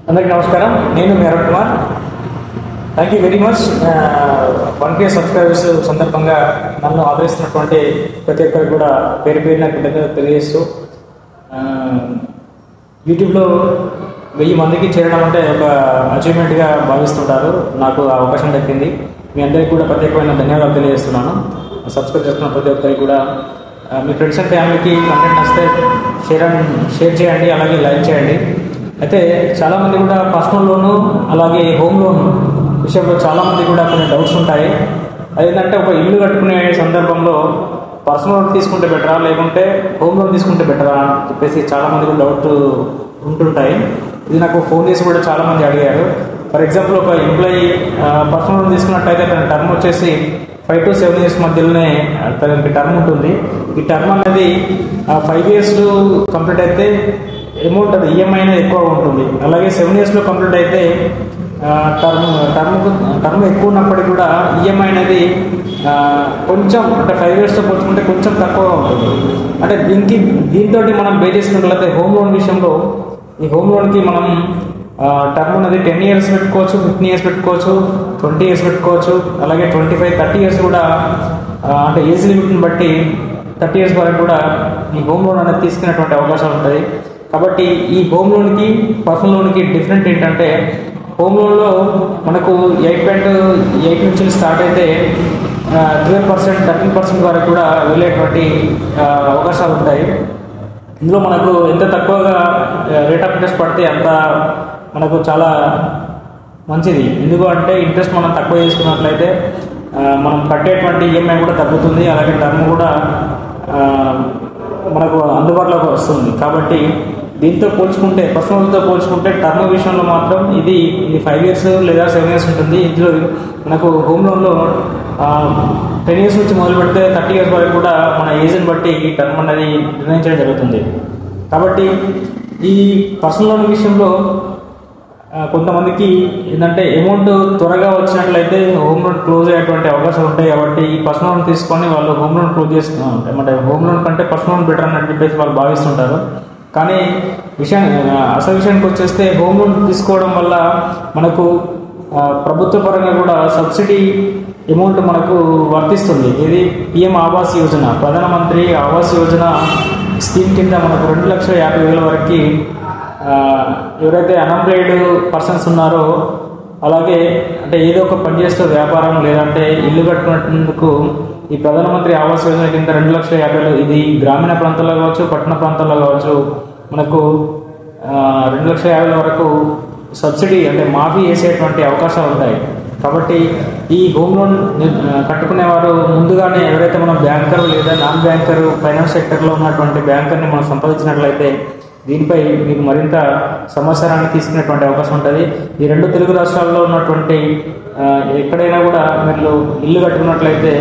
అందరికీ నమస్కారం. నేను మీ Arun Kumar. Thank you very much. 1K subscribers సందర్భంగా నన్ను ఆదరిస్తున్నటువంటి ప్రతి ఒక్కరికి కూడా పేరు పేరున కృతజ్ఞతలు తెలియజేస్తూ, యూట్యూబ్లో 1000 మందికి చేరడం అంటే ఒక అచీవ్మెంట్గా భావిస్తుంటారు. నాకు అవకాశం దక్కింది. మీ అందరికీ కూడా ప్రత్యేకమైన ధన్యవాదాలు తెలియజేస్తున్నాను. సబ్స్క్రైబ్ చేసుకున్న ప్రతి ఒక్కరికి కూడా మీ ఫ్రెండ్స్ అండ్ ఫ్యామిలీకి కంటెంట్ నచ్చితే షేర్ చేయండి, అలాగే లైక్ చేయండి. అయితే చాలామంది కూడా పర్సనల్ లోను అలాగే హోమ్ లోన్ విషయంలో చాలామంది కూడా కొన్ని డౌట్స్ ఉంటాయి. అదేంటంటే ఒక ఇల్లు కట్టుకునే సందర్భంలో పర్సనల్ లోన్ తీసుకుంటే బెటరా లేకుంటే హోమ్ లోన్ తీసుకుంటే బెటరా అని చెప్పేసి చాలామంది కూడా డౌట్ ఉంటుంటాయి. ఇది నాకు ఫోన్ చేసి కూడా చాలామంది అడిగారు. ఫర్ ఎగ్జాంపుల్, ఒక ఎంప్లాయీ పర్సనల్ లోన్ తీసుకున్నట్టయితే తన టర్మ్ వచ్చేసి 5 to 7 years మధ్యలోనే తనకి టర్మ్ ఉంటుంది. ఈ టర్మ్ అనేది 5 years కంప్లీట్ అయితే అమౌంట్ అది ఈఎంఐ అనేది ఎక్కువ ఉంటుంది. అలాగే 7 yearsలో కంప్లీట్ అయితే టర్మ్ ఎక్కువ ఉన్నప్పటికీ కూడా ఈఎంఐ అనేది కొంచెం అంటే 5 yearsతో పోల్చుకుంటే కొంచెం తక్కువ ఉంటుంది. అంటే దీంతో మనం బే చేసుకున్నట్లయితే హోమ్ లోన్ విషయంలో, ఈ హోమ్ లోన్కి మనం టర్మ్ అనేది 10 years పెట్టుకోవచ్చు, 15 years పెట్టుకోవచ్చు, 20 years పెట్టుకోవచ్చు, అలాగే 25, 30 years కూడా, అంటే ఏజ్ లిమిట్ని బట్టి 30 years వరకు కూడా ఈ హోమ్ లోన్ అనేది తీసుకునేటువంటి అవకాశాలు ఉంటాయి. కాబట్టి ఈ హోమ్ లోన్కి పర్సనల్ లోన్కి డిఫరెంట్ ఏంటంటే, హోమ్ లోన్లో మనకు 8.8 నుంచి స్టార్ట్ అయితే 12%, 13% వరకు కూడా వెళ్ళేటువంటి అవకాశాలు ఉంటాయి. ఇందులో మనకు ఎంత తక్కువగా రేట్ ఆఫ్ ఇంట్రెస్ట్ పడితే అంత మనకు చాలా మంచిది. ఎందుకు అంటే ఇంట్రెస్ట్ మనం తక్కువ చేసుకున్నట్లయితే మనం కట్టేటువంటి ఈఎంఐ కూడా తగ్గుతుంది, అలాగే టర్మ్ కూడా మనకు అందుబాటులోకి వస్తుంది. కాబట్టి దీంతో పోల్చుకుంటే, పర్సనల్తో పోల్చుకుంటే టర్మ్ విషయంలో మాత్రం ఇది 5 years లేదా 7 years ఉంటుంది. ఇందులో మనకు హోమ్ లోన్లో 10 years నుంచి మొదలు పెడితే 30 years వరకు కూడా మన ఏజ్ని బట్టి ఈ టర్మ్ అనేది నిర్ణయించడం జరుగుతుంది. కాబట్టి ఈ పర్సనల్ లోన్ విషయంలో కొంతమందికి ఏంటంటే అమౌంట్ త్వరగా వచ్చినట్లయితే హోమ్ లోన్ క్లోజ్ అయ్యేటువంటి అవకాశాలు ఉంటాయి. కాబట్టి ఈ పర్సనల్ లోన్ తీసుకొని వాళ్ళు హోమ్ లోన్ క్లోజ్ చేసుకుంటారు. అంటే హోమ్ లోన్ కంటే పర్సనల్ లోన్ బెటర్ అని చెప్పేసి వాళ్ళు భావిస్తుంటారు. కానీ అసలు విషయానికి వచ్చేస్తే హోమ్ లోన్ తీసుకోవడం వల్ల మనకు ప్రభుత్వ పరంగా కూడా సబ్సిడీ అమౌంట్ మనకు వర్తిస్తుంది. ఇది PM ఆవాస్ యోజన, ప్రధానమంత్రి ఆవాస్ యోజన స్కీమ్ కింద మనకు 2,50,000 వరకు ఎవరైతే అన్ఎంప్లాయిడ్ పర్సన్స్ ఉన్నారో, అలాగే అంటే ఏదో ఒక పని చేస్తూ వ్యాపారం లేదంటే ఇల్లు కట్టుకునేందుకు ఈ ప్రధానమంత్రి ఆవాస్ యోజన కింద 2,50,000, ఇది గ్రామీణ ప్రాంతాల్లో కావచ్చు, పట్టణ ప్రాంతాల్లో కావచ్చు, మనకు 2,50,000 వరకు సబ్సిడీ అంటే మాఫీ చేసేటువంటి అవకాశాలు ఉంటాయి. కాబట్టి ఈ హోమ్ లోన్ కట్టుకునేవారు ముందుగానే ఎవరైతే మనం బ్యాంకర్ లేదా నాన్ బ్యాంకర్ ఫైనాన్స్ సెక్టర్లో ఉన్నటువంటి బ్యాంకర్ని మనం సంపాదించినట్లయితే దీనిపై మీకు మరింత సమాచారాన్ని తీసుకునేటువంటి అవకాశం ఉంటుంది. ఈ 2 తెలుగు రాష్ట్రాల్లో ఉన్నటువంటి ఎక్కడైనా కూడా మీరు ఇల్లు కట్టుకున్నట్లయితే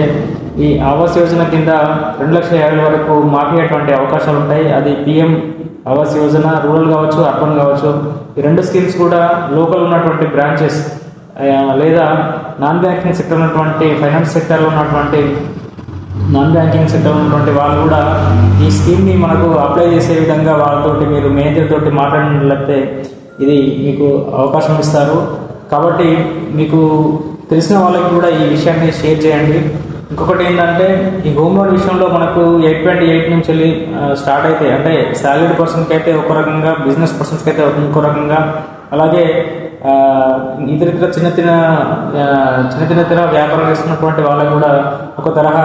ఈ ఆవాస్ యోజన కింద 2,50,000 వరకు మాఫీ అయ్యేటువంటి అవకాశాలు ఉంటాయి. అది PM ఆవాస్ యోజన, రూరల్ కావచ్చు, అర్బన్ కావచ్చు. ఈ 2 స్కీమ్స్ కూడా లోకల్ ఉన్నటువంటి బ్రాంచెస్ లేదా నాన్ బ్యాంకింగ్ సెక్టర్ ఉన్నటువంటి ఫైనాన్స్ సెక్టర్లో ఉన్నటువంటి నాన్ బ్యాంకింగ్ సెక్టర్ ఉన్నటువంటి వాళ్ళు కూడా ఈ స్కీమ్ని మనకు అప్లై చేసే విధంగా వాళ్ళతోటి మీరు మేనేజర్ తోటి మాట్లాడినట్లయితే ఇది మీకు అవకాశం ఇస్తారు. కాబట్టి మీకు తెలిసిన వాళ్ళకి కూడా ఈ విషయాన్ని షేర్ చేయండి. ఇంకొకటి ఏంటంటే, ఈ హోమ్ లోన్ విషయంలో మనకు 8.8 నుంచి వెళ్ళి స్టార్ట్ అయితే, అంటే శాలరీడ్ పర్సన్కి అయితే ఒక రకంగా, బిజినెస్ పర్సన్స్కి అయితే ఇంకో రకంగా, అలాగే ఇతర చిన్న చిన్న వ్యాపారం చేస్తున్నటువంటి వాళ్ళకు కూడా ఒక తరహా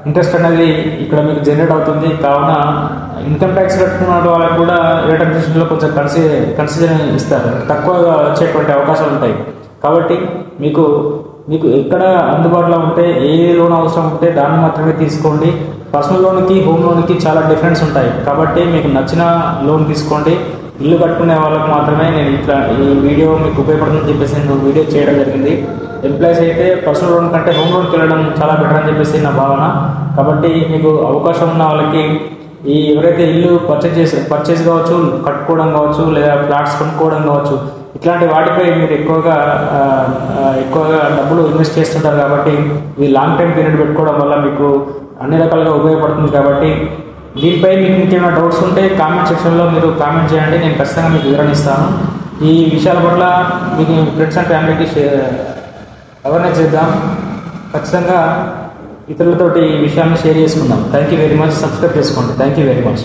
ఇంట్రెస్ట్ అనేది ఇక్కడ మీకు జనరేట్ అవుతుంది. కావున ఇన్కమ్ ట్యాక్స్ కట్టుకున్న వాళ్ళకి కూడా రేట్ ఆఫ్ ఇంట్రెస్ట్లో కొంచెం కన్సిడర్ ఇస్తారు, తక్కువగా వచ్చేటువంటి అవకాశాలు ఉంటాయి. కాబట్టి మీకు ఎక్కడ అందుబాటులో ఉంటే, ఏ లోన్ అవసరం ఉంటే దాన్ని మాత్రమే తీసుకోండి. పర్సనల్ లోన్కి హోమ్ లోన్కి చాలా డిఫరెన్స్ ఉంటాయి. కాబట్టి మీకు నచ్చిన లోన్ తీసుకోండి. ఇల్లు కట్టుకునే వాళ్ళకి మాత్రమే నేను ఇట్లా ఈ వీడియో మీకు ఉపయోగపడుతుందని చెప్పేసి నేను వీడియో చేయడం జరిగింది. ఎంప్లాయీస్ అయితే పర్సనల్ లోన్ కంటే హోమ్ లోన్కి వెళ్ళడం చాలా బెటర్ అని చెప్పేసి నా భావన. కాబట్టి మీకు అవకాశం ఉన్న వాళ్ళకి ఈ ఎవరైతే ఇల్లు పర్చేస్ కావచ్చు, కట్టుకోవడం కావచ్చు, లేదా ఫ్లాట్స్ కొనుక్కోవడం కావచ్చు, ఇట్లాంటి వాటిపై మీరు ఎక్కువగా డబ్బులు ఇన్వెస్ట్ చేస్తుంటారు. కాబట్టి ఈ లాంగ్ టైం పీరియడ్ పెట్టుకోవడం వల్ల మీకు అన్ని రకాలుగా ఉపయోగపడుతుంది. కాబట్టి దీనిపై మీకు ఇంకేమైనా డౌట్స్ ఉంటే కామెంట్ సెక్షన్లో మీరు కామెంట్ చేయండి, నేను ఖచ్చితంగా మీకు వివరణ ఇస్తాను. ఈ విషయాల పట్ల మీకు ఫ్రెండ్స్ అండ్ ఫ్యామిలీకి అవేర్నెస్ చేద్దాం. ఖచ్చితంగా ఇతరులతోటి ఈ విషయాన్ని షేర్ చేసుకుందాం. Thank you very much. Subscribe చేసుకోండి. Thank you very much.